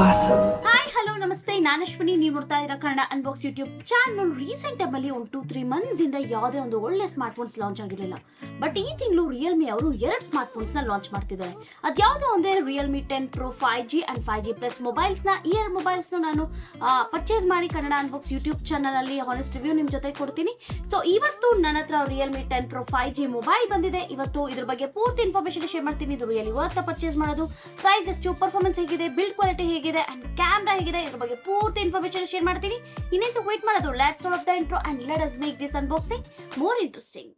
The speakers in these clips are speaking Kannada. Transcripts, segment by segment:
awesome. ಹಾಯ್ ಹಲೋ ನಮಸ್ತೆ, ನಾನು ಅಶ್ವಿನಿ. ನೀವು ನೋಡ್ತಾ ಇದ್ದೀರಾ Kannada unbox YouTube channel. Recent ಟೈಮಲ್ಲಿ ಒಂದು 2-3 ಮಂತ್ಸ್ ಇಂದ ಯಾವುದೇ ಒಂದು ಒಳ್ಳೆ ಸ್ಮಾರ್ಟ್ ಫೋನ್ಸ್ ಲಾಂಚ್ ಆಗಿರಲಿಲ್ಲ. ಬಟ್ ಈ ತಿಂಗಳು ರಿಯಲ್ಮಿ ಅವರು 2 ಸ್ಮಾರ್ಟ್ ಫೋನ್ಸ್ ನ ಲಾಂಚ್ ಮಾಡ್ತಿದ್ದಾರೆ. ಅದ್ಯಾವುದೋ ಒಂದೇ Realme 10 Pro 5G and 5G plus mobiles ನ. ಈ 2 ಮೊಬೈಲ್ಸ್ ನಾನು ಪರ್ಚೇಸ್ ಮಾಡಿ ಕನ್ನಡ ಅನ್ಬಾಕ್ಸ್ ಯೂಟ್ಯೂಬ್ ಚಾನಲ್ ಅಲ್ಲಿ ಹಾನೆಸ್ಟ್ ರಿವ್ಯೂ ನಿಮ್ ಜೊತೆ ಕೊಡ್ತೀನಿ. ಸೊ ಇವತ್ತು ನನ್ನ ಹತ್ರ ರಿಯಲ್ಮಿ 10 Pro 5G ಮೊಬೈಲ್ ಬಂದಿದೆ. ಇವತ್ತು ಇದ್ರ ಬಗ್ಗೆ ಪೂರ್ತಿ ಇನ್ಫಾರ್ಮೇಶನ್ ಶೇರ್ ಮಾಡ್ತೀನಿ. ಇದು ರಿಯಲಿ ವರ್ತ್ ಪರ್ಚೇಸ್ ಮಾಡೋದು, ಪ್ರೈಸ್ ಎಷ್ಟು, ಪರ್ಫಾರ್ಮೆನ್ಸ್ ಹೇಗಿದೆ, ಬಿಲ್ಡ್ ಕ್ವಾಲಿಟಿ ಹೇಗಿದೆ ಅಂಡ್ ಕ್ಯಾಮ್ರಾ ಹೇಗಿದೆ, ಇದ್ರ ಬಗ್ಗೆ ಪೂರ್ತಿ ಇನ್ಫಾರ್ಮೇಶನ್ ಶೇರ್ ಮಾಡ್ತೀನಿ. ಇನ್ನೇನು ವೇಟ್ ಮಾಡೋದು, let's start the intro and let us make this unboxing more interesting.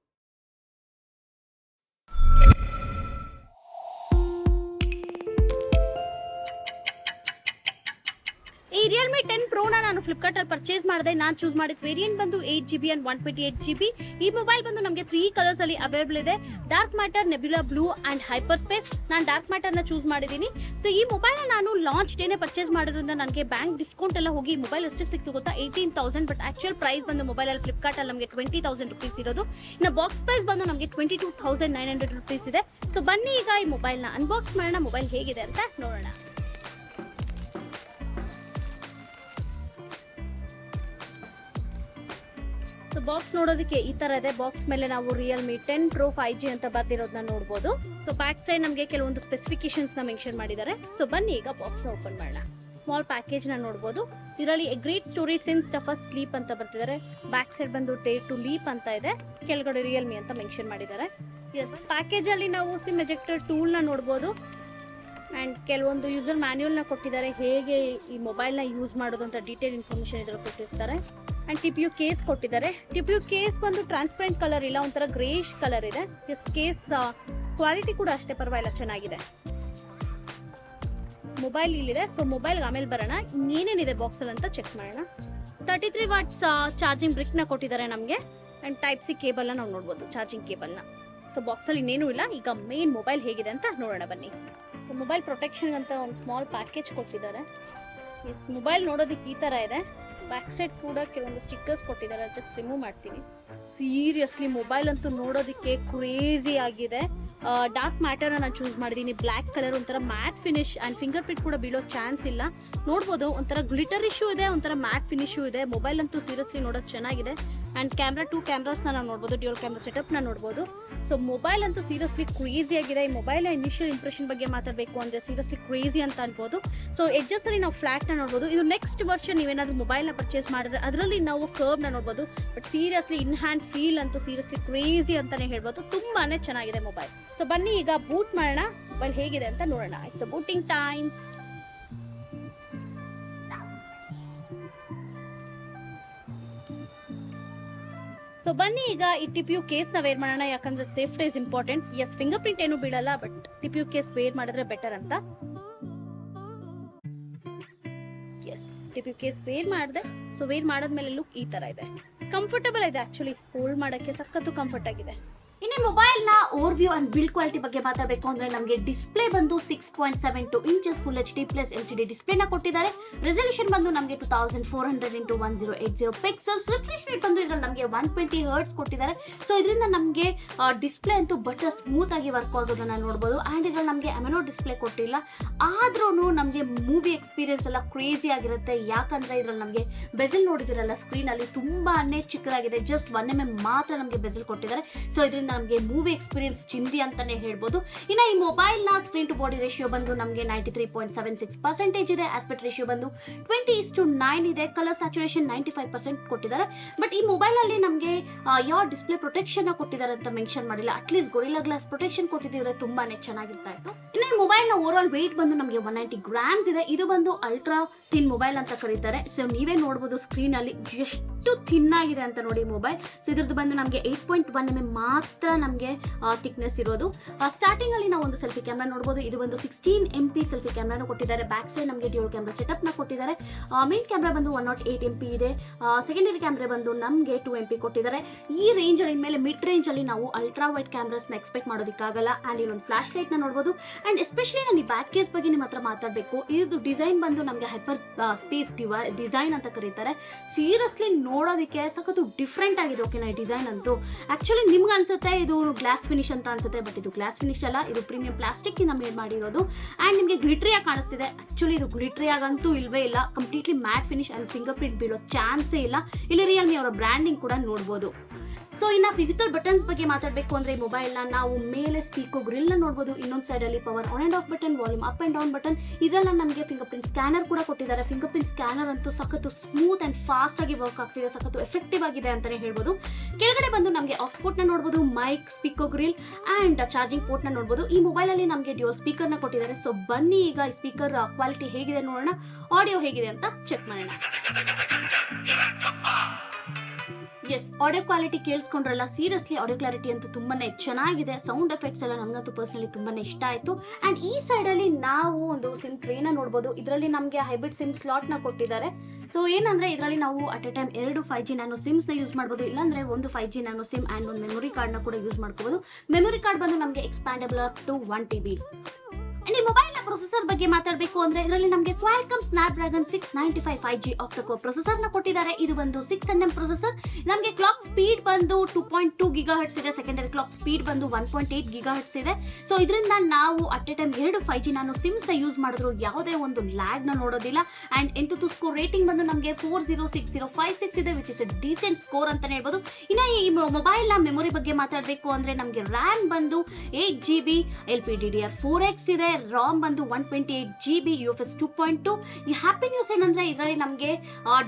ಈ ರಿಯಲ್ಮಿ 10 Pro ನಾನು ಫ್ಲಿಪ್ಕಾರ್ಟ್ ಅಲ್ಲಿ ಪರ್ಚೇಸ್ ಮಾಡಿದೆ. ನಾನು ಚೂಸ್ ಮಾಡಿದ ವೇರಿಯಂಟ್ ಬಂದು 8GB ಅಂಡ್ 128GB. ಈ ಮೊಬೈಲ್ ಬಂದು ನಮಗೆ 3 ಕಲರ್ಸ್ ಅಲ್ಲಿ ಅವೈಲೇಬಲ್ ಇದೆ. Dark matter, nebula blue and hyper space. ನಾನು ಡಾರ್ಕ್ ಮ್ಯಾಟರ್ ನ ಚೂಸ್ ಮಾಡಿದ್ದೀನಿ. ಸೊ ಈ ಮೊಬೈಲ್ ನಾನು ಲಾಂಚ್ ಡೇನೆ ಪರ್ಚೇಸ್ ಮಾಡೋದ್ರಿಂದ ನನಗೆ ಬ್ಯಾಂಕ್ ಡಿಸ್ಕೌಂಟ್ ಎಲ್ಲ ಹೋಗಿ ಮೊಬೈಲ್ ಎಷ್ಟಕ್ಕೆ ಸಿಕ್ತು ಗೊತ್ತಾ, 18,000. ಬಟ್ ಆಕ್ಚುಯಲ್ ಪ್ರೈಸ್ ಬಂದು ಮೊಬೈಲ್ ಅಲ್ಲಿ ಫ್ಲಿಪ್ಕಾರ್ಟ್ ಅಲ್ಲಿ ನಮಗೆ 20,000 ರುಪೀಸ್ ಇರೋದು. ಇನ್ನು ಬಾಕ್ಸ್ ಪ್ರೈಸ್ ಬಂದು ನಮಗೆ 22,900 ರುಪೀಸ್ ಇದೆ. ಸೊ ಬನ್ನಿ ಈಗ ಈ ಮೊಬೈಲ್ ನ ಅನ್ಬಾಕ್ಸ್ ಮಾಡೋಣ. ಮೊಬೈಲ್ ಹೇಗಿದೆ ಅಂತ ನೋಡೋಣ. ಸೊ ಬಾಕ್ಸ್ ನೋಡೋದಕ್ಕೆ ಈ ತರ ಇದೆ. ಬಾಕ್ಸ್ ಮೇಲೆ ನಾವು ರಿಯಲ್ಮಿ 10 Pro 5G ಅಂತ ಬರ್ತಿರೋದನ್ನ ನೋಡಬಹುದು. ಸೊ ಬ್ಯಾಕ್ ಸೈಡ್ ನಮಗೆ ಕೆಲವೊಂದು ಸ್ಪೆಸಿಫಿಕೇಶನ್ಸ್ ನ ಮೆನ್ಷನ್ ಮಾಡಿದ್ದಾರೆ. ಸೊ ಬನ್ನಿ ಈಗ ಬಾಕ್ಸ್ ನ ಓಪನ್ ಮಾಡೋಣ. ಸ್ಮಾಲ್ ಪ್ಯಾಕೇಜ್ ನ ನೋಡಬಹುದು. ಇದರಲ್ಲಿ A great storage since first sleep ಅಂತ ಬರ್ತಿದ್ದಾರೆ. ಬ್ಯಾಕ್ ಸೈಡ್ ಬಂದು ಡೇ ಟು ಲೀಪ್ ಅಂತ ಇದೆ. ಕೆಳಗಡೆ ರಿಯಲ್ಮಿ ಅಂತ ಮೆನ್ಷನ್ ಮಾಡಿದ್ದಾರೆ. ಎಸ್, ಪ್ಯಾಕೇಜ್ ಅಲ್ಲಿ ನಾವು ಸಿಮ್ ಎಜೆಕ್ಟರ್ ಟೂಲ್ ನ ನೋಡಬಹುದು ಅಂಡ್ ಕೆಲವೊಂದು ಯೂಸರ್ ಮ್ಯಾನ್ಯುಯಲ್ ನ ಕೊಟ್ಟಿದ್ದಾರೆ. ಹೇಗೆ ಈ ಮೊಬೈಲ್ ನ ಯೂಸ್ ಮಾಡೋದು ಅಂತ ಡೀಟೇಲ್ ಇನ್ಫಾರ್ಮೇಶನ್ ಇದ್ರಲ್ಲಿ ಕೊಟ್ಟಿರ್ತಾರೆ. ಅಂಡ್ ಟಿಪಿಯು ಕೇಸ್ ಕೊಟ್ಟಿದ್ದಾರೆ. ಟಿಪಿಯು ಕೇಸ್ ಬಂದು ಟ್ರಾನ್ಸ್ಪರೆಂಟ್ ಕಲರ್ ಇಲ್ಲ, ಒಂಥರ ಗ್ರೇಶ್ ಕಲರ್ ಇದೆ. ಎಸ್, ಕೇಸ್ ಕ್ವಾಲಿಟಿ ಕೂಡ ಅಷ್ಟೇ ಪರವಾಗಿಲ್ಲ, ಚೆನ್ನಾಗಿದೆ. ಮೊಬೈಲ್ ಇಲ್ಲಿದೆ. ಸೊ ಮೊಬೈಲ್ ಆಮೇಲೆ ಬರೋಣ. ಇನ್ನೇನೇನಿದೆ ಬಾಕ್ಸ್ ಅಲ್ಲಿ ಅಂತ ಚೆಕ್ ಮಾಡೋಣ. 33 ವಾಟ್ಸ್ ಚಾರ್ಜಿಂಗ್ ಬ್ರಿಕ್ ನ ಕೊಟ್ಟಿದ್ದಾರೆ ನಮಗೆ. ಅಂಡ್ ಟೈಪ್ ಸಿ ಕೇಬಲ್ ನ ನಾವು ನೋಡಬಹುದು, ಚಾರ್ಜಿಂಗ್ ಕೇಬಲ್ ನ. ಸೊ ಬಾಕ್ಸ್ ಅಲ್ಲಿ ಇನ್ನೇನು ಇಲ್ಲ. ಈಗ ಮೇನ್ ಮೊಬೈಲ್ ಹೇಗಿದೆ ಅಂತ ನೋಡೋಣ ಬನ್ನಿ. ಸೊ ಮೊಬೈಲ್ ಪ್ರೊಟೆಕ್ಷನ್ ಅಂತ ಒಂದು ಸ್ಮಾಲ್ ಪ್ಯಾಕೇಜ್ ಕೊಟ್ಟಿದ್ದಾರೆ. ಎಸ್, ಮೊಬೈಲ್ ನೋಡೋದಕ್ಕೆ ಈ ತರ ಇದೆ. ಬ್ಯಾಕ್ ಸೈಡ್ ಕೂಡ ಕೆಲವೊಂದು ಸ್ಟಿಕ್ಕರ್ಸ್ ಕೊಟ್ಟಿದ್ದಾರೆ. ಜಸ್ಟ್ ರಿಮೂವ್ ಮಾಡ್ತೀನಿ. ಸೀರಿಯಸ್ಲಿ ಮೊಬೈಲ್ ಅಂತೂ ನೋಡೋದಕ್ಕೆ ಕ್ರೇಜಿ ಆಗಿದೆ. ಡಾರ್ಕ್ ಮ್ಯಾಟರ್ ನಾನು ಚೂಸ್ ಮಾಡಿದ್ದೀನಿ. ಬ್ಲ್ಯಾಕ್ ಕಲರ್, ಒಂಥರ mat finish and finger print ಕೂಡ ಬೀಳೋ ಚಾನ್ಸ್ ಇಲ್ಲ. ನೋಡ್ಬೋದು, ಒಂಥರ ಗ್ಲಿಟರ್ ಇಶ್ಯೂ ಇದೆ, ಒಂಥರ ಮ್ಯಾಟ್ ಫಿನಿಶು ಇದೆ. ಮೊಬೈಲ್ ಅಂತೂ ಸೀರಿಯಸ್ಲಿ ನೋಡೋಕೆ ಚೆನ್ನಾಗಿದೆ. ಅಂಡ್ ಕ್ಯಾಮ್ರಾ 2 ಕ್ಯಾಮ್ರಾಸ್ನ ನಾವು ನೋಡ್ಬೋದು, ಡ್ಯೂಯಲ್ ಕ್ಯಾಮ್ರಾ ಸೆಟಪ್ನ ನೋಡ್ಬೋದು. ಸೊ ಮೊಬೈಲ್ ಅಂತೂ ಸೀರಿಯಸ್ಲಿ ಕ್ರೇಜಿ ಆಗಿದೆ. ಈ ಮೊಬೈಲ್ ಇನಿಷಿಯಲ್ ಇಂಪ್ರೆಷನ್ ಬಗ್ಗೆ ಮಾತಾಡಬೇಕು ಅಂದರೆ ಸೀರಿಯಸ್ಲಿ ಕ್ರೇಜಿ ಅಂತ ಅನ್ಬೋದು. ಸೊ ಎಡ್ಜಸ್ ಅಲ್ಲಿ ನಾವು ಫ್ಲಾಟ್ನ ನೋಡ್ಬೋದು. ಇದು ನೆಕ್ಸ್ಟ್ ವರ್ಷನ್ ನೀವೇನಾದ್ರೂ ಮೊಬೈಲ್ನ ಪರ್ಚೇಸ್ ಮಾಡಿದ್ರೆ ಅದರಲ್ಲಿ ನಾವು ಕರ್ವ್ನ ನೋಡ್ಬೋದು. But seriously in hand feel ಅಂತೂ ಸೀರಿಯಸ್ಲಿ ಕ್ರೇಜಿ ಅಂತಾನೆ ಹೇಳ್ಬೋದು. ತುಂಬಾನೇ ಚೆನ್ನಾಗಿದೆ ಮೊಬೈಲ್. ಸೊ ಬನ್ನಿ ಈಗ ಬೂಟ್ ಮಾಡೋಣ. ಮೊಬೈಲ್ ಹೇಗಿದೆ ಅಂತ ನೋಡೋಣ. It's a booting time. So ಬನ್ನಿ ಈಗ ಈ ಟಿಪಿಯು ಕೇಸ್ ನ ವೇರ್ ಮಾಡೋಣ. ಯಾಕಂದ್ರೆ safety is important. Yes, fingerprint ಏನು ಬೀಳಲ್ಲ, ಬಟ್ ಟಿಪಿಯು ಕೇಸ್ ವೇರ್ ಮಾಡಿದ್ರೆ ಬೆಟರ್ ಅಂತ. ಎಸ್, ಟಿಪಿಯು ಕೇಸ್ ವೇರ್ ಮಾಡಿದೆ. ಸೊ ವೇರ್ ಮಾಡಾದ್ಮೇಲೆ ಲುಕ್ ಈ ತರ ಇದೆ. ಕಂಫರ್ಟಬಲ್ ಇದೆ, ಆಕ್ಚುಲಿ ಹೋಲ್ಡ್ ಮಾಡಕ್ಕೆ ಸಖತ್ತು ಕಂಫರ್ಟ್ ಆಗಿದೆ. ಇನ್ನು ಮೊಬೈಲ್ ನ over view and build quality ಬಗ್ಗೆ ಮಾತಾಡಬೇಕು ಅಂದ್ರೆ ನಮಗೆ ಡಿಸ್ಪ್ಲೇ ಬಂದು 6.72 inches full HD plus LCD display ನ ಕೊಟ್ಟಿದ್ದಾರೆ. ರೆಸಲ್ಯೂಷನ್ ಬಂದು ನಮಗೆ 2400x1080 ಪಿಕ್ಸೆಲ್ಸ್. ರಿಫ್ರೆಶ್ ರೇಟ್ ಬಂದು ಇದ್ರಲ್ಲಿ ನಮಗೆ 120 ಹರ್ಟ್ಸ್ ಕೊಟ್ಟಿದ್ದಾರೆ. ಸೊ ಇದರಿಂದ ನಮಗೆ ಡಿಸ್ಪ್ಲೇ ಅಂತೂ ಬಟರ್ ಸ್ಮೂತ್ ಆಗಿ ವರ್ಕ್ ಆಗೋದನ್ನ ನೋಡಬಹುದು. ಅಂಡ್ ಇದ್ರಲ್ಲಿ ನಮಗೆ ಅಮೆನೋ ಡಿಸ್ಪ್ಲೇ ಕೊಟ್ಟಿಲ್ಲ, ಆದ್ರೂ ನಮಗೆ ಮೂವಿ ಎಕ್ಸ್ಪೀರಿಯನ್ಸ್ ಎಲ್ಲ ಕ್ರೇಜಿ ಆಗಿರುತ್ತೆ. ಯಾಕಂದ್ರೆ ಇದ್ರಲ್ಲಿ ನಮಗೆ ಬೆಜಲ್ ನೋಡಿದಿರಲ್ಲ ಸ್ಕ್ರೀನ್ ಅಲ್ಲಿ ತುಂಬಾನೇ ಚಿಕ್ಕದಾಗಿದೆ. ಜಸ್ಟ್ 1mm ಮಾತ್ರ ನಮಗೆ ಬೆಜಲ್ ಕೊಟ್ಟಿದ್ದಾರೆ. ಸೊ ಇದರಿಂದ ನಮಗೆ ಮೂವಿ ಎಕ್ಸ್ಪೀರಿಯನ್ಸ್ ಚಿಂದಿ ಅಂತಾನೆ ಹೇಳ್ಬೋದು. ಇನ್ನು ಈ ಮೊಬೈಲ್ ನ ಸ್ಕ್ರೀನ್ ಟು ಬಾಡಿ ರೇಷಿಯೋ ಬಂದು ನಮಗೆ 93.76% ಇದೆ. ಆಸ್ಪೆಕ್ಟ್ ರೇಷಿಯೋ ಬಂದು 20:9 ಇದೆ. ಕಲರ್ ಸ್ಯಾಚುರೇಷನ್ 95% ಕೊಟ್ಟಿದ್ದಾರೆ. ಬಟ್ ಈ ಮೊಬೈಲ್ ಅಲ್ಲಿ ನಮಗೆ ಯಾವ ಡಿಸ್ಪ್ಲೇ ಪ್ರೊಟೆಕ್ಷನ್ ಕೊಟ್ಟಿದ್ದಾರೆ ಅಂತ ಮೆನ್ಷನ್ ಮಾಡಿಲ್ಲ. ಅಟ್ಲೀಸ್ಟ್ ಗೊರಿಲ್ಲಾ ಗ್ಲಾಸ್ ಪ್ರೊಟೆಕ್ಷನ್ ಕೊಟ್ಟಿದ್ರೆ ತುಂಬಾನೇ ಚೆನ್ನಾಗಿರ್ತಾ ಇತ್ತು. ಇನ್ನು ಈ ಮೊಬೈಲ್ ನ ಓವರ್ ಆಲ್ ವೇಟ್ ಬಂದು ನಮಗೆ 190 ಗ್ರಾಮ್ಸ್ ಇದೆ. ಇದು ಬಂದು ಅಲ್ಟ್ರಾ ಥಿನ್ ಮೊಬೈಲ್ ಅಂತ ಕರೀತಾರೆ. ಸೊ ನೀವೇ ನೋಡಬಹುದು ಸ್ಕ್ರೀನ್ ಅಲ್ಲಿ ಎಷ್ಟು ಥಿನ್ ಆಗಿದೆ ಅಂತ ನೋಡಿ ಮೊಬೈಲ್. ಸೊ ಇದ್ರದ್ದು ಬಂದು ನಮಗೆ 8.1mm ಮಾತ್ರ ನಮಗೆ ಥಿಕ್ನೆಸ್ ಇರೋದು. ಸ್ಟಾರ್ಟಿಂಗ್ ಅಲ್ಲಿ ನಾವು ಒಂದು ಸೆಲ್ಫಿ ಕ್ಯಾಮ್ರಾ ನೋಡಬಹುದು. ಇದು ಒಂದು 16MP ಸೆಲ್ಫಿ ಕ್ಯಾಮ್ರಾನ ಕೊಟ್ಟಿದ್ದಾರೆ. ಬ್ಯಾಕ್ ಸೈಡ್ ನಮಗೆ ಡ್ಯೂಯಲ್ ಕ್ಯಾಮ್ರಾ ಸೆಟಪ್ ನ ಕೊಟ್ಟಿದ್ದಾರೆ. ಮೇನ್ ಕ್ಯಾಮ್ರಾ ಬಂದು 108MP ಇದೆ. ಸೆಕೆಂಡರಿ ಕ್ಯಾಮ್ರಾ ಬಂದು ನಮಗೆ 2MP ಕೊಟ್ಟಿದ್ದಾರೆ. ಈ ರೇಂಜ್ ಅಲ್ಲಿ ಮೇಲೆ ಮಿಡ್ ರೇಂಜ್ ಅಲ್ಲಿ ನಾವು ಅಲ್ಟ್ರಾ ವೈಡ್ ಕ್ಯಾಮ್ರಾಸ್ ನ ಎಕ್ಸ್ಪೆಕ್ಟ್ ಮಾಡೋದಕ್ಕಾಗಲ್ಲ. ಅಂಡ್ ಇಲ್ಲೊಂದು ಫ್ಲಾಶ್ ಲೈಟ್ ನ ನೋಡಬಹುದು. ಅಂಡ್ ಎಸ್ಪೆಷಲಿ ನಾನು ಈ ಬ್ಯಾಕ್ ಕೇಸ್ ಬಗ್ಗೆ ನಿಮ್ಮ ಹತ್ರ ಮಾತಾಡಬೇಕು. ಇದು ಡಿಸೈನ್ ಬಂದು ನಮಗೆ ಹೈಪರ್ ಸ್ಪೇಸ್ ಡಿಸೈನ್ ಅಂತ ಕರೀತಾರೆ. ಸೀರಿಯಸ್ಲಿ ನೋಡೋದಕ್ಕೆ ಸಖತ್ತು ಡಿಫ್ರೆಂಟ್ ಆಗಿದೆ. ಓಕೆನಾ, ಡಿಸೈನ್ ಅಂತೂ ಆಕ್ಚುಲಿ ನಿಮ್ಗೆ ಅನ್ಸುತ್ತೆ ಇದು ಗ್ಲಾಸ್ ಫಿನಿಶ್ ಅಂತ ಅನ್ಸುತ್ತೆ, ಬಟ್ ಇದು ಗ್ಲಾಸ್ ಫಿನಿಶ್ ಅಲ್ಲ, ಇದು ಪ್ರೀಮಿಯಂ ಪ್ಲಾಸ್ಟಿಕ್ ಇಂದ ಮೇಡ್ ಮಾಡಿರೋದು. ಅಂಡ್ ನಿಮಗೆ ಗ್ಲಿಟ್ರಿಯಾಗಿ ಕಾಣಿಸ್ತಿದೆ. ಆಕ್ಚುಲಿ ಇದು ಗ್ಲಿಟ್ರಿಯಾಗಂತೂ ಇಲ್ವೇ ಇಲ್ಲ, completely mat finish and finger print ಬೀಳೋ ಚಾನ್ಸೇ ಇಲ್ಲ. ಇಲ್ಲಿ ರಿಯಲ್ಮಿ ಅವರ ಬ್ರ್ಯಾಂಡಿಂಗ್ ಕೂಡ ನೋಡ್ಬೋದು. ಸೊ ಇನ್ನು ಫಿಸಿಕಲ್ ಬಟನ್ಸ್ ಬಗ್ಗೆ ಮಾತಾಡಬೇಕು ಅಂದ್ರೆ ಈ ಮೊಬೈಲ್ನ ನಾವು ಮೇಲೆ ಸ್ಪೀಕೋ ಗ್ರಿಲ್ ನ ನೋಡಬಹುದು. ಇನ್ನೊಂದು ಸೈಡ್ ಅಲ್ಲಿ power on and of button, volume up and down button, ಇದರಲ್ಲಿ ನಮಗೆ ಫಿಂಗರ್ ಪ್ರಿಂಟ್ ಸ್ಕ್ಯಾನರ್ ಕೂಡ ಕೊಟ್ಟಿದ್ದಾರೆ. ಫಿಂಗರ್ ಪ್ರಿಂಟ್ ಸ್ಕ್ಯಾನರ್ ಅಂತೂ ಸಖತ್ತು ಸ್ಮೂತ್ ಅಂಡ್ ಫಾಸ್ಟ್ ಆಗಿ ವರ್ಕ್ ಆಗ್ತಿದೆ, ಸಖತ್ತು ಎಫೆಕ್ಟಿವ್ ಆಗಿದೆ ಅಂತಾನೆ ಹೇಳ್ಬೋದು. ಕೆಳಗಡೆ ಬಂದು ನಮಗೆ ಆಕ್ಸ್ಪೋರ್ಟ್ ನ ನೋಡಬಹುದು, mic, speaker grille and charging port ನ ನೋಡಬಹುದು. ಈ ಮೊಬೈಲ್ ಅಲ್ಲಿ ನಮಗೆ ಡ್ಯೂಯಲ್ ಸ್ಪೀಕರ್ ನ ಕೊಟ್ಟಿದ್ದಾರೆ. ಸೊ ಬನ್ನಿ ಈಗ ಈ ಸ್ಪೀಕರ್ ಕ್ವಾಲಿಟಿ ಹೇಗಿದೆ ನೋಡೋಣ, ಆಡಿಯೋ ಹೇಗಿದೆ ಅಂತ ಚೆಕ್ ಮಾಡೋಣ. ಎಸ್, ಆಡಿಯೋ ಕ್ವಾಲಿಟಿ ಕೇಳಿಸ್ಕೊಂಡ್ರಲ್ಲ, ಸೀರಿಯಸ್ಲಿ ಆಡಿಯೋ ಕ್ಲಾರಿಟಿ ಅಂತೂ ತುಂಬಾನೇ ಚೆನ್ನಾಗಿದೆ. ಸೌಂಡ್ ಎಫೆಕ್ಟ್ಸ್ ಎಲ್ಲ ನನಗಂತೂ ಪರ್ಸನಲಿ ತುಂಬಾನೇ ಇಷ್ಟ ಆಯ್ತು. ಅಂಡ್ ಈ ಸೈಡ್ ಅಲ್ಲಿ ನಾವು ಒಂದು ಸಿಮ್ ಟ್ರೇನ ನೋಡಬಹುದು. ಇದರಲ್ಲಿ ನಮಗೆ ಹೈಬ್ರಿಡ್ ಸಿಮ್ ಸ್ಲಾಟ್ ನ ಕೊಟ್ಟಿದ್ದಾರೆ. ಸೊ ಏನಂದ್ರೆ ಇದರಲ್ಲಿ ನಾವು at A time 2 5G nano Sims ನ ಯೂಸ್ ಮಾಡಬಹುದು, ಇಲ್ಲಾಂದ್ರೆ ಒಂದು 5G ನ್ಯಾನೋ ಸಿಮ್ ಅಂಡ್ ಒಂದು ಮೆಮೊರಿ ಕಾರ್ಡ್ ನ ಕೂಡ ಯೂಸ್ ಮಾಡ್ಕೋಬಹುದು. ಮೆಮೊರಿ ಕಾರ್ಡ್ ಬಂದು ನಮಗೆ ಎಕ್ಸ್ಪ್ಯಾಂಡಬಲ್ ಅಪ್ ಟು 1 TB. ಈ ಮೊಬೈಲ್ ನ ಪ್ರೊಸೆಸರ್ ಬಗ್ಗೆ ಮಾತಾಡಬೇಕು ಅಂದ್ರೆ ಇದರಲ್ಲಿ ನಮಗೆ Qualcomm Snapdragon 695 5G ಆಕ್ಟಾ-ಕೋರ್ ಪ್ರೊಸೆಸರ್ ನ ಕೊಟ್ಟಿದ್ದಾರೆ. ಇದು ಒಂದು 6nm ಪ್ರೊಸೆಸರ್. ನಮಗೆ ಕ್ಲಾಕ್ ಸ್ಪೀಡ್ ಬಂದು 2.2 GHz ಇದೆ, ಸೆಕೆಂಡರಿ ಕ್ಲಾಕ್ ಸ್ಪೀಡ್ ಬಂದು 1.8 GHz ಇದೆ. ಸೊ ಇದರಿಂದ ನಾವು at A time 2 5G nano Sims ನ ಯೂಸ್ ಮಾಡಿದ್ರು ಯಾವುದೇ ಒಂದು ಲ್ಯಾಗ್ ನ ನೋಡೋದಿಲ್ಲ. ಅಂಡ್ ಎಂಟು ಸ್ಕೋರ್ ರೇಟಿಂಗ್ ಬಂದು ನಮಗೆ 406056 ಇದೆ, which is A decent score ಅಂತಾನೆ ಹೇಳ್ಬೋದು. ಇನ್ನು ಈ ಮೊಬೈಲ್ ನ ಮೆಮೊರಿ ಬಗ್ಗೆ ಮಾತಾಡಬೇಕು ಅಂದ್ರೆ ನಮಗೆ ರ್ಯಾಮ್ ಬಂದು 8GB, LPDDR4X ಇದೆ, ರಾಮ್ ಬಂದು 128GB, UFS 2.2. ಈ ಹ್ಯಾಪಿ ನ್ಯೂಸ್ ಏನಂದ್ರೆ ಇದರಲ್ಲಿ ನಮಗೆ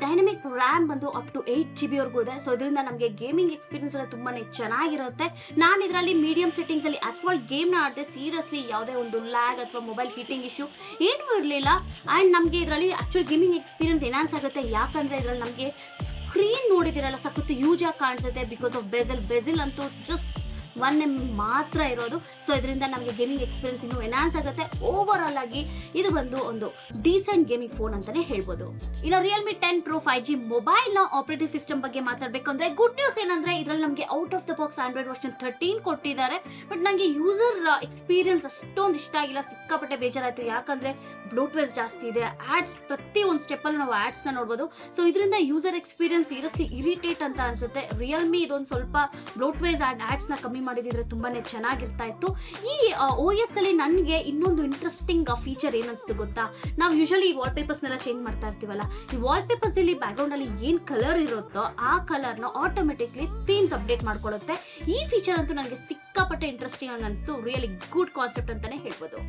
ಡೈನಮಿಕ್ ರ್ಯಾಮ್ ಬಂದು ಅಪ್ ಟು 8GB ವರೆಗೂ ಇದೆ. ಸೊ ಇದರಿಂದ ನಮಗೆ ಗೇಮಿಂಗ್ ಎಕ್ಸ್ಪೀರಿಯನ್ಸ್ ಎಲ್ಲ ತುಂಬಾನೇ ಚೆನ್ನಾಗಿರುತ್ತೆ. ನಾನು ಇದರಲ್ಲಿ ಮೀಡಿಯಂ ಸೆಟ್ಟಿಂಗ್ಸ್ ಅಲ್ಲಿ ಅಸ್ಫಾಲ್ಟ್ ಗೇಮ್ ನ ಆಡಿದೆ. ಸೀರಿಯಸ್ಲಿ ಯಾವುದೇ ಒಂದು ಲ್ಯಾಗ್ ಅಥವಾ ಮೊಬೈಲ್ ಹೀಟಿಂಗ್ ಇಶ್ಯೂ ಏನೂ ಇರಲಿಲ್ಲ. ಅಂಡ್ ನಮಗೆ ಇದರಲ್ಲಿ ಆಕ್ಚುಲ್ ಗೇಮಿಂಗ್ ಎಕ್ಸ್ಪೀರಿಯನ್ಸ್ ಎನ್ಹಾನ್ಸ್ ಆಗುತ್ತೆ, ಯಾಕಂದ್ರೆ ಇದರಲ್ಲಿ ನಮಗೆ ಸ್ಕ್ರೀನ್ ನೋಡಿದಿರಲ್ಲ ಸಖತ್ತು ಯೂಸ್ ಆಗಿ ಕಾಣಿಸುತ್ತೆ. ಬಿಕಾಸ್ ಆಫ್ ಬೆಜಿಲ್ ಅಂತೂ ಜಸ್ಟ್ 1mm ಮಾತ್ರ ಇರೋದು. ಸೊ ಇದರಿಂದ ನಮಗೆ ಗೇಮಿಂಗ್ ಎಕ್ಸ್ಪೀರಿಯನ್ಸ್ ಇನ್ನೂ ಎನ್ಹಾನ್ಸ್ ಆಗುತ್ತೆ. ಓವರ್ ಆಲ್ ಆಗಿ ಇದು ಬಂದು ಒಂದು ಡೀಸೆಂಟ್ ಗೇಮಿಂಗ್ ಫೋನ್ ಅಂತಾನೆ ಹೇಳ್ಬೋದು. ಇನ್ನು Realme 10 Pro 5G ಮೊಬೈಲ್ ನ ಆಪರೇಟಿಂಗ್ ಸಿಸ್ಟಮ್ ಬಗ್ಗೆ ಮಾತಾಡಬೇಕಂದ್ರೆ ಗುಡ್ ನ್ಯೂಸ್ ಏನಂದ್ರೆ ಇದರಲ್ಲಿ ನಮಗೆ out of the box Android version 13 ಕೊಟ್ಟಿದ್ದಾರೆ. ಬಟ್ ನನಗೆ ಯೂಸರ್ ಎಕ್ಸ್ಪೀರಿಯನ್ಸ್ ಅಷ್ಟೊಂದು ಇಷ್ಟ ಆಗಿಲ್ಲ, ಸಿಕ್ಕಾಪಟ್ಟೆ ಬೇಜಾರಾಯ್ತು. ಯಾಕಂದ್ರೆ ಬ್ಲೂಟೂತ್ ಜಾಸ್ತಿ ಇದೆ, ಆಡ್ಸ್ ಪ್ರತಿ ಒಂದು ಸ್ಟೆಪ್ ಅಲ್ಲಿ ನಾವು ಆಡ್ಸ್ ನ ನೋಡಬಹುದು. ಸೊ ಇದರಿಂದ ಯೂಸರ್ ಎಕ್ಸ್ಪೀರಿಯನ್ಸ್ ಸೀರಿಯಸ್ಲಿ ಇರಿಟೇಟ್ ಅಂತ ಅನ್ಸುತ್ತೆ. ರಿಯಲ್ಮಿ ಇದೊಂದು ಸ್ವಲ್ಪ ಬ್ಲೂಟೂತ್ ಅಂಡ್ ಆಡ್ಸ್ ನ ಕಮ್ಮಿ ಮಾಡಿದ್ರೆ ತುಂಬಾನೇ ಚೆನ್ನಾಗಿರ್ತಾ ಇತ್ತು. ಈ OS ಅಲ್ಲಿ ನನಗೆ ಇನ್ನೊಂದು ಇಂಟ್ರೆಸ್ಟಿಂಗ್ ಫೀಚರ್ ಏನನ್ಸ್ತು ಗೊತ್ತಾ, ನಾವು ಯೂಶಲಿ ಈ ವಾಲ್ ಪೇಪರ್ಸ್ ನೆಲ್ಲ ಚೇಂಜ್ ಮಾಡ್ತಾ ಇರ್ತೀವಲ್ಲ, ಈ ವಾಲ್ ಪೇಪರ್ಸ್ ಅಲ್ಲಿ ಬ್ಯಾಕ್ ಗ್ರೌಂಡ್ ಅಲ್ಲಿ ಏನ್ ಕಲರ್ ಇರುತ್ತೋ ಆ ಕಲರ್ ನ ಆಟೋಮೆಟಿಕ್ಲಿ ಥೀಮ್ಸ್ ಅಪ್ಡೇಟ್ ಮಾಡ್ಕೊಳ್ಳುತ್ತೆ. ಈ ಫೀಚರ್ ಅಂತೂ ನನಗೆ ಸಿಕ್ಕಾಪಟ್ಟೆ ಇಂಟ್ರೆಸ್ಟಿಂಗ್ ಆಗಿ ಅನಿಸ್ತು. ರಿಯಲಿ ಗುಡ್ ಕಾನ್ಸೆಪ್ಟ್ ಅಂತಾನೆ ಹೇಳ್ಬೋದು.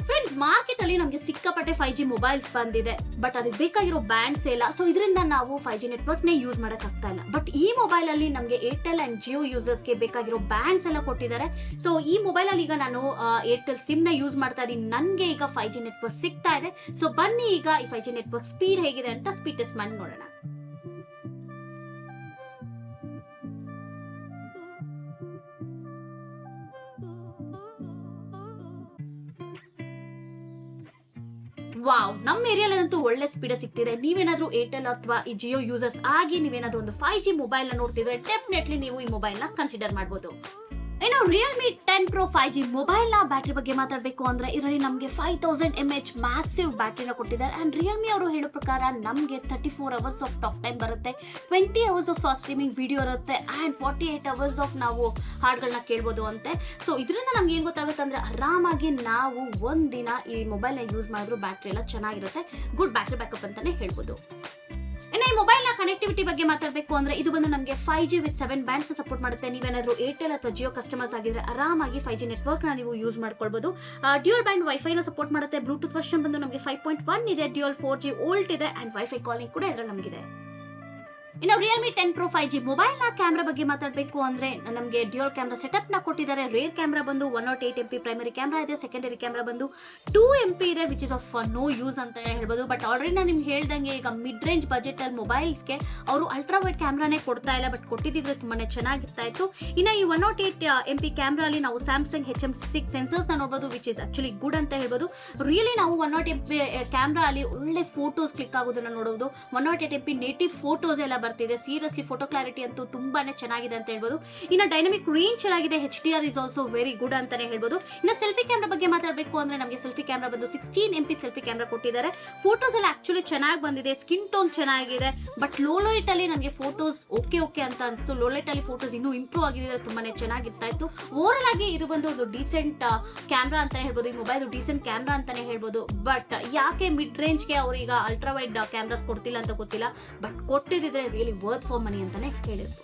ಫ್ರೆಂಡ್ಸ್, ಮಾರ್ಕೆಟ್ ಅಲ್ಲಿ ನಮಗೆ ಸಿಕ್ಕಾಪಟ್ಟೆ 5G ಮೊಬೈಲ್ಸ್ ಬಂದಿದೆ, ಬಟ್ ಅದಕ್ಕೆ ಬೇಕಾಗಿರೋ ಬ್ಯಾಂಡ್ಸ್ ಇಲ್ಲ. ಸೊ ಇದರಿಂದ ನಾವು 5G ನೆಟ್ವರ್ಕ್ ನೇ ಯೂಸ್ ಮಾಡಕ್ ಆಗ್ತಾ ಇಲ್ಲ. ಬಟ್ ಈ ಮೊಬೈಲ್ ಅಲ್ಲಿ ನಮಗೆ ಏರ್ಟೆಲ್ ಅಂಡ್ ಜಿಯೋ ಯೂಸರ್ಸ್ ಗೆ ಬೇಕಾಗಿರೋ ಬ್ಯಾಂಡ್ಸ್ ಎಲ್ಲ ಕೊಟ್ಟಿದ್ದಾರೆ. ಸೊ ಈ ಮೊಬೈಲ್ ಅಲ್ಲಿ ಈಗ ನಾನು ಏರ್ಟೆಲ್ ಸಿಮ್ ನ ಯೂಸ್ ಮಾಡ್ತಾ ಇದ್ದೀನಿ, ನನ್ಗೆ ಈಗ 5G ನೆಟ್ವರ್ಕ್ ಸಿಗ್ತಾ ಇದೆ. ಸೊ ಬನ್ನಿ ಈಗ ಈ 5G ನೆಟ್ವರ್ಕ್ ಸ್ಪೀಡ್ ಹೇಗಿದೆ ಅಂತ ಸ್ಪೀಡ್ ಟೆಸ್ಟ್ ಮಾಡಿ ನೋಡೋಣ. ವಾವ್, ನಮ್ಮ ಏರಿಯಾಲಂತೂ ಒಳ್ಳೆ ಸ್ಪೀಡ್ ಸಿಗ್ತಿದೆ. ನೀವೇನಾದ್ರೂ ಏರ್ಟೆಲ್ ಅಥವಾ ಈ ಜಿಯೋ ಯೂಸರ್ಸ್ ಆಗಿ ನೀವೇನಾದ್ರೂ ಒಂದು 5G ಮೊಬೈಲ್ ನ ನೋಡ್ತಿದ್ರೆ ಡೆಫಿನೆಟ್ಲಿ ನೀವು ಈ ಮೊಬೈಲ್ ನ ಕನ್ಸಿಡರ್ ಮಾಡಬಹುದು. ಇನ್ನು Realme 10 Pro 5G ಮೊಬೈಲ್ ನ ಬ್ಯಾಟರಿ ಬಗ್ಗೆ ಮಾತಾಡಬೇಕು ಅಂದ್ರೆ ಇದರಲ್ಲಿ ನಮಗೆ 5000 mAh ಮ್ಯಾಸಿವ್ ಬ್ಯಾಟರಿನ ಕೊಟ್ಟಿದ್ದಾರೆ. ಅಂಡ್ Realme ಅವರು ಹೇಳೋ ಪ್ರಕಾರ ನಮಗೆ 34 ಅವರ್ಸ್ ಆಫ್ ಟಾಕ್ ಟೈಮ್ ಬರುತ್ತೆ, 20 ಅವರ್ಸ್ ಆಫ್ ಸ್ಟ್ರೀಮಿಂಗ್ ವಿಡಿಯೋ ಇರುತ್ತೆ, ಅಂಡ್ 48 ಅವರ್ಸ್ ಆಫ್ ನಾವು ಹಾಡ್ಗಳನ್ನ ಕೇಳ್ಬೋದು ಅಂತೆ. ಸೊ ಇದರಿಂದ ನಮ್ಗೆ ಏನ್ ಗೊತ್ತಾಗುತ್ತೆ ಅಂದ್ರೆ ಆರಾಮಾಗಿ ನಾವು ಒಂದಿನ ಈ ಮೊಬೈಲ್ ನ ಯೂಸ್ ಮಾಡಿದ್ರು ಬ್ಯಾಟರಿ ಎಲ್ಲ ಚೆನ್ನಾಗಿರುತ್ತೆ. ಗುಡ್ ಬ್ಯಾಟರಿ ಬ್ಯಾಕಪ್ ಅಂತಾನೆ ಹೇಳ್ಬೋದು. ಇನ್ನು ಈ ಮೊಬೈಲ್ ನ ಕನೆಕ್ಟಿವಿಟಿ ಬಗ್ಗೆ ಮಾತಾಡಬೇಕು ಅಂದ್ರೆ ಇದು ಬಂದು ನಮಗೆ 5G ವಿತ್ 7 ಬ್ಯಾಂಡ್ಸ್ ಸಪೋರ್ಟ್ ಮಾಡುತ್ತೆ. ನೀವೇನಾದ್ರೂ ಏರ್ಟೆಲ್ ಅಥವಾ ಜಿಯೋ ಕಸ್ಟಮರ್ಸ್ ಆಗಿದ್ರೆ ಆರಾಮಾಗಿ 5G ನೆಟ್ವರ್ಕ್ ನ ನೀವು ಯೂಸ್ ಮಾಡ್ಕೊಳ್ಬಹುದು. ಡ್ಯೂಯಲ್ ಬ್ಯಾಂಡ್ ವೈಫೈ ನ ಸಪೋರ್ಟ್ ಮಾಡುತ್ತೆ. ಬ್ಲೂಟೂತ್ ವರ್ಷನ್ ಬಂದು ನಮಗೆ 5.1 ಇದೆ, ಡ್ಯೂಯಲ್ 4G ವೋಲ್ಟ್ ಇದೆ, ಅಂಡ್ ವೈಫೈ ಕಾಲಿಂಗ್ ಕೂಡ ಇದರಲ್ಲಿ ನಮಗಿದೆ. ಇನ್ನು Realme 10 Pro 5G ಮೊಬೈಲ್ ನ ಕ್ಯಾಮೆರಾ ಬಗ್ಗೆ ಮಾತಾಡಬೇಕು ಅಂದ್ರೆ ನಮಗೆ ಡ್ಯೂಯಲ್ ಕ್ಯಾಮೆರಾ ಸೆಟಪ್ ನ ಕೊಟ್ಟಿದ್ದಾರೆ. ರೇರ್ ಕ್ಯಾಮೆರಾ ಬಂದು 108MP ಪ್ರೈಮರಿ ಕ್ಯಾಮೆರಾ ಇದೆ, ಸೆಕೆಂಡರಿ ಕ್ಯಾಮೆರಾ ಬಂದು 2MP ಇದೆ, which is of no use ಅಂತ ಹೇಳ್ಬೋದು. ಬಟ್ ಆಲ್ರೆಡಿ ನಾನು ನಿಮ್ಗೆ ಹೇಳ್ದಂಗೆ ಈಗ ಮಿಡ್ ರೇಂಜ್ ಬಜೆಟ್ ಅಲ್ಲಿ ಮೊಬೈಲ್ಸ್ಗೆ ಅವರು ಅಲ್ಟ್ರಾ ವೈಡ್ ಕ್ಯಾಮ್ರಾನೇ ಕೊಡ್ತಾ ಇಲ್ಲ, ಬಟ್ ಕೊಟ್ಟಿದ್ರೆ ತುಂಬಾನೇ ಚೆನ್ನಾಗಿರ್ತಾ ಇತ್ತು. ಇನ್ನು ಈ 108MP ಕ್ಯಾಮ್ರಾ ಅಲ್ಲಿ ನಾವು ಸ್ಯಾಮ್ಸಂಗ್ HM6 ಸೆನ್ಸರ್ಸ್ ನ ನೋಡಬಹುದು, ವಿಚ್ ಇಸ್ ಆಕ್ಚುಲಿ ಗುಡ್ ಅಂತ ಹೇಳ್ಬೋದು. ರಿಯಲಿ ನಾವು 108MP ಕ್ಯಾಮ್ರಾ ಅಲ್ಲಿ ಒಳ್ಳೆ ಫೋಟೋಸ್ ಕ್ಲಿಕ್ ಆಗೋದನ್ನ ನೋಡಬಹುದು. 108MP ನೇಟಿವ್ ಫೋಟೋಸ್ ಎಲ್ಲ ಬರ್ತಿದೆ. ಸೀರಿಯಸ್ಲಿ ಫೋಟೋ ಕ್ಲಾರಿಟಿ ಅಂತೂ ತುಂಬಾನೇ ಚೆನ್ನಾಗಿದೆ ಅಂತ ಹೇಳ್ಬೋದು. ಇನ್ನು ಡೈನಮಿಕ್ ರೇಂಜ್ ಚೆನ್ನಾಗಿದೆ. HDR is also very good ಅಂತಾನೆ ಹೇಳ್ಬೋದು. ಇನ್ನು ಸೆಲ್ಫಿ ಕ್ಯಾಮ್ರಾ ಬಗ್ಗೆ ಮಾತಾಡಬೇಕು ಅಂದ್ರೆ ನಮಗೆ ಸೆಲ್ಫಿ ಕ್ಯಾಮ್ರಾ ಬಂದು 16 MP ಸೆಲ್ಫಿ ಕ್ಯಾಮ್ರಾ ಕೊಟ್ಟಿದ್ದಾರೆ. ಫೋಟೋಸ್ ಎಲ್ಲ ಆಕ್ಚುಲಿ ಚೆನ್ನಾಗಿ ಬಂದಿದೆ. ಸ್ಕಿನ್ ಟೋನ್ ಚೆನ್ನಾಗಿದೆ. ಬಟ್ ಲೋ ಲೈಟ್ ಅಲ್ಲಿ ನನಗೆ ಫೋಟೋಸ್ ಓಕೆ ಅಂತ ಅನಿಸ್ತು. ಲೋ ಲೈಟ್ ಅಲ್ಲಿ ಫೋಟೋಸ್ ಇನ್ನೂ ಇಂಪ್ರೂವ್ ಆಗಿದ್ರೆ ತುಂಬಾನೇ ಚೆನ್ನಾಗಿರ್ತಾ ಇತ್ತು. ಓವರ್ ಆಗಿ ಇದು ಬಂದು ಒಂದು ಡೀಸೆಂಟ್ ಕ್ಯಾಮ್ರಾ ಅಂತಾನೆ ಹೇಳ್ಬೋದು. ಈ ಮೊಬೈಲ್ ಡೀಸೆಂಟ್ ಕ್ಯಾಮ್ರಾ ಅಂತಾನೆ ಹೇಳ್ಬೋದು. ಬಟ್ ಯಾಕೆ ಮಿಡ್ ರೇಂಜ್ ಗೆ ಅವರು ಈಗ ಅಲ್ಟ್ರಾ ವೈಡ್ ಕ್ಯಾಮ್ರಾಸ್ ಕೊಡ್ತಿಲ್ಲ ಅಂತ ಗೊತ್ತಿಲ್ಲ. ಬಟ್ ಕೊಟ್ಟಿದ್ರೆ ರಿಯಲಿ ವರ್ತ್ ಫಾರ್ ಮನಿ ಅಂತಾನೆ ಹೇಳಿದ್ರು.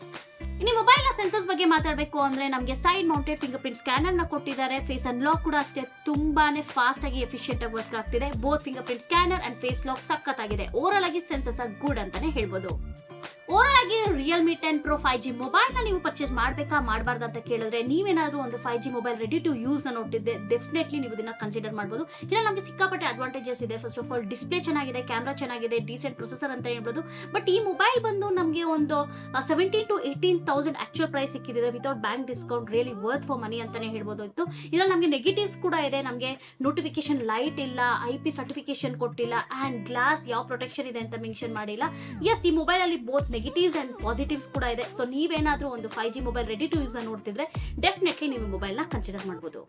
ಇನ್ನು ಮೊಬೈಲ್ ನ ಸೆನ್ಸರ್ಸ್ ಬಗ್ಗೆ ಮಾತಾಡಬೇಕು ಅಂದ್ರೆ ನಮಗೆ side mounted finger print scanner ನ ಕೊಟ್ಟಿದ್ದಾರೆ. ಫೇಸ್ ಅನ್ಲಾಕ್ ಕೂಡ ಅಷ್ಟೇ ತುಂಬಾನೇ ಫಾಸ್ಟ್ ಆಗಿ ಎಫಿಷಿಯಂಟ್ ಆಗಿ ವರ್ಕ್ ಆಗ್ತಿದೆ. Both fingerprint scanner and face lock ಸಖತ್ತಾಗಿದೆ. ಓವರ್ ಆಗಿ ಸೆನ್ಸರ್ಸ್ ಗುಡ್ ಅಂತಾನೆ ಹೇಳ್ಬೋದು. ಓವರ್ ಆಗಿ Realme 10 Pro 5G ಮೊಬೈಲ್ ನ ನೀವು ಪರ್ಚೇಸ್ ಮಾಡಬೇಕಾ ಮಾಡಬಾರ್ದು ಅಂತ ಕೇಳಿದ್ರೆ, ನೀವೇನಾದ್ರೂ ಒಂದು 5G mobile ready to use ನ ನೋಡ್ತಿದ್ದೆ, ಡೆಫಿನೆಟ್ಲಿ ನೀವು ಇದನ್ನ ಕನ್ಸಿಡರ್ ಮಾಡಬಹುದು. ಇಲ್ಲ ನಮಗೆ ಸಿಕ್ಕಾಪಟ್ಟೆ ಅಡ್ವಾಂಟೇಜಸ್ ಇದೆ. ಫಸ್ಟ್ ಆಫ್ ಆಲ್ ಡಿಸ್ಪ್ಲೇ ಚೆನ್ನಾಗಿದೆ, ಕ್ಯಾಮ್ರಾ ಚೆನ್ನಾಗಿದೆ, ಡೀಸೆಂಟ್ ಪ್ರೊಸೆಸರ್ ಅಂತ ಹೇಳ್ಬೋದು. ಬಟ್ ಈ ಮೊಬೈಲ್ ಬಂದು ನಮಗೆ ಒಂದು 17,000 to 18,000 ಆಕ್ಚುಯಲ್ ಪ್ರೈಸ್ ಸಿಕ್ಕಿದೆ without bank discount. Really worth for money ಅಂತಾನೆ ಹೇಳ್ಬೋದು. ಇದ್ರಲ್ಲಿ ನಮಗೆ ನೆಗೆಟಿವ್ಸ್ ಕೂಡ ಇದೆ. ನಮಗೆ ನೋಟಿಫಿಕೇಶನ್ ಲೈಟ್ ಇಲ್ಲ, IP ಸರ್ಟಿಫಿಕೇಶನ್ ಕೊಟ್ಟಿಲ್ಲ, ಅಂಡ್ ಗ್ಲಾಸ್ ಯಾವ ಪ್ರೊಟೆಕ್ಷನ್ ಇದೆ ಅಂತ ಮೆನ್ಷನ್ ಮಾಡಿಲ್ಲ. ಎಸ್, ಈ ಮೊಬೈಲ್ ಅಲ್ಲಿ ಬೋತ್ ನೆಗೆಟಿವ್ಸ್ ಅಂಡ್ ಪಾಸಿಟಿವ್ಸ್ ಕೂಡ ಇದೆ. ಸೊ ನೀವೇನಾದ್ರೂ ಒಂದು 5G mobile ready to use ನೋಡ್ತಿದ್ರೆ ಡೆಫಿನೆಟ್ಲಿ ನೀವು ಮೊಬೈಲ್ ನ ಕನ್ಸಿಡರ್ ಮಾಡಬಹುದು.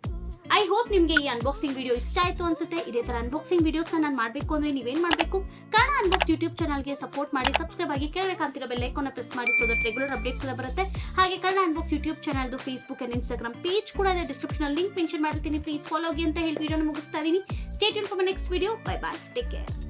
ಐ ಹೋಪ್ ನಿಮಗೆ ಈ ಅನ್ಬಾಕ್ಸಿಂಗ್ ವಿಡಿಯೋ ಇಷ್ಟ ಆಯ್ತು ಅನ್ಸುತ್ತೆ. ಇದೇ ತರ ಅನ್ಬಾಕ್ಸಿಂಗ್ ವಿಡಿಯೋಸ್ ನಾನು ಮಾಡಬೇಕು ಅಂದ್ರೆ ನೀವೇನ್ ಮಾಡಬೇಕು, ಕನ್ನಡ ಅನ್ಬಾಕ್ಸ್ ಯೂಟ್ಯೂಬ್ ಚಾನಲ್ಗೆ ಸಪೋರ್ಟ್ ಮಾಡಿ, ಸಬ್ಸ್ಕ್ರೈಬ್ ಆಗಿ ಕೆಳಗೆ ಕಾಣ್ತಿರೋ ಬೆಲ್ ಐಕಾನ್ ಪ್ರೆಸ್ ಮಾಡಿ. ಸೊ ದಟ್ ರೆಗ್ಯುಲರ್ ಅಪ್ಡೇಟ್ಸ್ ಎಲ್ಲ ಬರುತ್ತೆ. ಹಾಗೆ Kannada unbox YouTube channel Facebook and Instagram page ಕೂಡ ಇದೆ. ಡಿಸ್ಕ್ರಿಪ್ಷನ್ ಲಿಂಕ್ ಮೆನ್ಷನ್ ಮಾಡಿರ್ತೀನಿ. ಪ್ಲೀಸ್ ಫಾಲೋ ಆಗಿ ಅಂತ ಹೇಳಿ ವಿಡಿಯೋನ ಮುಗಿಸ್ತಾ ಇದೀನಿ. Stay tune for my next video. Bye bye, take care.